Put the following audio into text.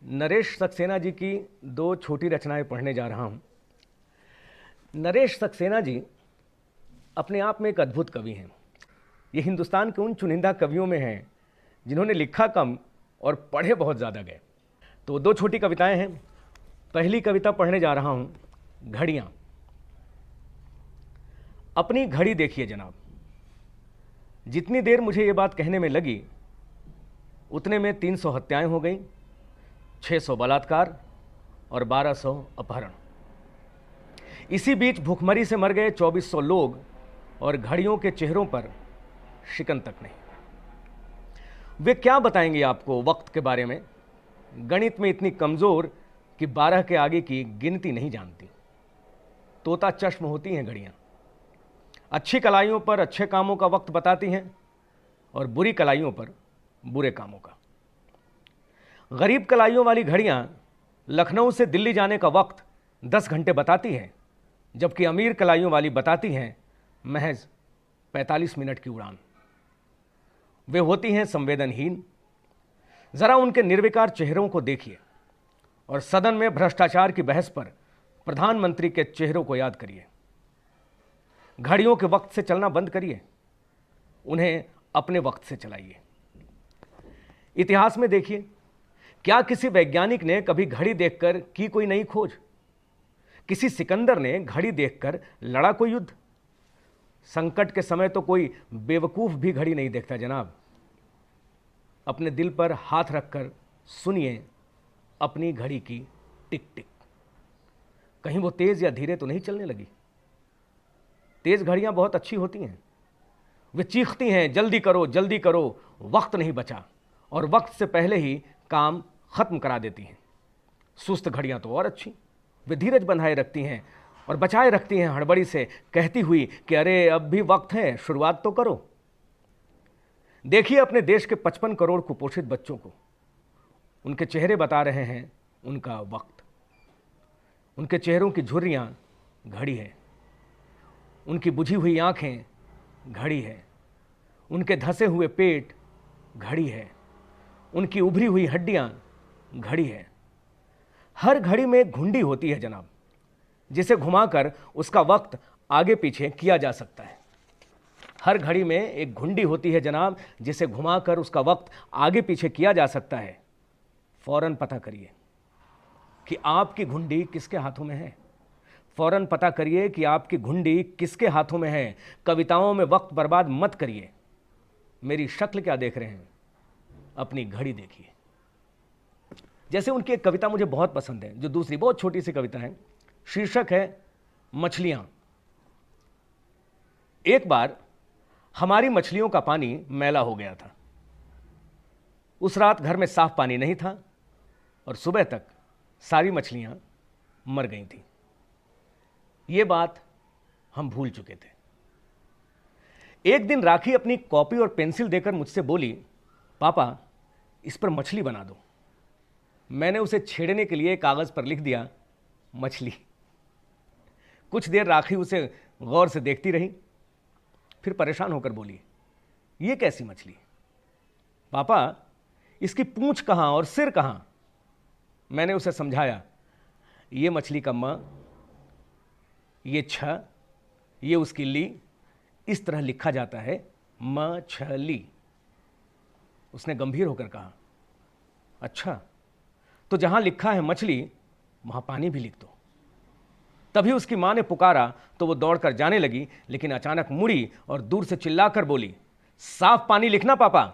नरेश सक्सेना जी की दो छोटी रचनाएं पढ़ने जा रहा हूं। नरेश सक्सेना जी अपने आप में एक अद्भुत कवि हैं। ये हिंदुस्तान के उन चुनिंदा कवियों में हैं जिन्होंने लिखा कम और पढ़े बहुत ज़्यादा गए। तो दो छोटी कविताएं हैं। पहली कविता पढ़ने जा रहा हूं, घड़ियां। अपनी घड़ी देखिए जनाब, जितनी देर मुझे ये बात कहने में लगी उतने में 300 हत्याएं हो गई, 600 बलात्कार और 1200 अपहरण। इसी बीच भूखमरी से मर गए 2400 लोग और घड़ियों के चेहरों पर शिकन तक नहीं। वे क्या बताएंगे आपको वक्त के बारे में? गणित में इतनी कमजोर कि 12 के आगे की गिनती नहीं जानती। तोता चश्म होती हैं घड़ियां। अच्छी कलाइयों पर अच्छे कामों का वक्त बताती हैं और बुरी कलाइयों पर बुरे कामों का। गरीब कलाइयों वाली घड़ियां लखनऊ से दिल्ली जाने का वक्त 10 घंटे बताती हैं, जबकि अमीर कलाइयों वाली बताती हैं महज 45 मिनट की उड़ान। वे होती हैं संवेदनहीन। जरा उनके निर्विकार चेहरों को देखिए और सदन में भ्रष्टाचार की बहस पर प्रधानमंत्री के चेहरों को याद करिए। घड़ियों के वक्त से चलना बंद करिए, उन्हें अपने वक्त से चलाइए। इतिहास में देखिए, क्या किसी वैज्ञानिक ने कभी घड़ी देखकर की कोई नई खोज? किसी सिकंदर ने घड़ी देखकर लड़ा कोई युद्ध? संकट के समय तो कोई बेवकूफ भी घड़ी नहीं देखता जनाब। अपने दिल पर हाथ रखकर सुनिए अपनी घड़ी की टिक टिक। कहीं वो तेज या धीरे तो नहीं चलने लगी? तेज घड़ियां बहुत अच्छी होती हैं। वे चीखती हैं जल्दी करो, वक्त नहीं बचा, और वक्त से पहले ही काम खत्म करा देती हैं। सुस्त घड़ियां तो और अच्छी, वे धीरज बंधाए रखती हैं और बचाए रखती हैं हड़बड़ी से, कहती हुई कि अरे अब भी वक्त है, शुरुआत तो करो। देखिए अपने देश के 55 करोड़ कुपोषित बच्चों को, उनके चेहरे बता रहे हैं उनका वक्त। उनके चेहरों की झुर्रियां घड़ी है, उनकी बुझी हुई आंखें घड़ी है, उनके धंसे हुए पेट घड़ी है, उनकी उभरी हुई हड्डियां घड़ी है। हर घड़ी में एक घुंडी होती है जनाब, जिसे घुमाकर उसका वक्त आगे पीछे किया जा सकता है। हर घड़ी में एक घुंडी होती है जनाब, जिसे घुमाकर उसका वक्त आगे पीछे किया जा सकता है। फौरन पता करिए कि आपकी घुंडी किसके हाथों में है। फौरन पता करिए कि आपकी घुंडी किसके हाथों में है। कविताओं में वक्त बर्बाद मत करिए। मेरी शक्ल क्या देख रहे हैं? अपनी घड़ी देखिए। जैसे उनकी एक कविता मुझे बहुत पसंद है, जो दूसरी बहुत छोटी सी कविता है। शीर्षक है मछलियां। एक बार हमारी मछलियों का पानी मैला हो गया था। उस रात घर में साफ पानी नहीं था और सुबह तक सारी मछलियां मर गई थीं। ये बात हम भूल चुके थे। एक दिन राखी अपनी कॉपी और पेंसिल देकर मुझसे बोली, पापा इस पर मछली बना दो। मैंने उसे छेड़ने के लिए कागज पर लिख दिया मछली। कुछ देर राखी उसे गौर से देखती रही, फिर परेशान होकर बोली, ये कैसी मछली? पापा इसकी पूंछ कहां और सिर कहां? मैंने उसे समझाया, ये मछली का म, ये छ, ये उसकी ली, इस तरह लिखा जाता है मछली। उसने गंभीर होकर कहा, अच्छा तो जहां लिखा है मछली वहां पानी भी लिख दो। तभी उसकी मां ने पुकारा तो वो दौड़कर जाने लगी, लेकिन अचानक मुड़ी और दूर से चिल्लाकर बोली, साफ पानी लिखना पापा।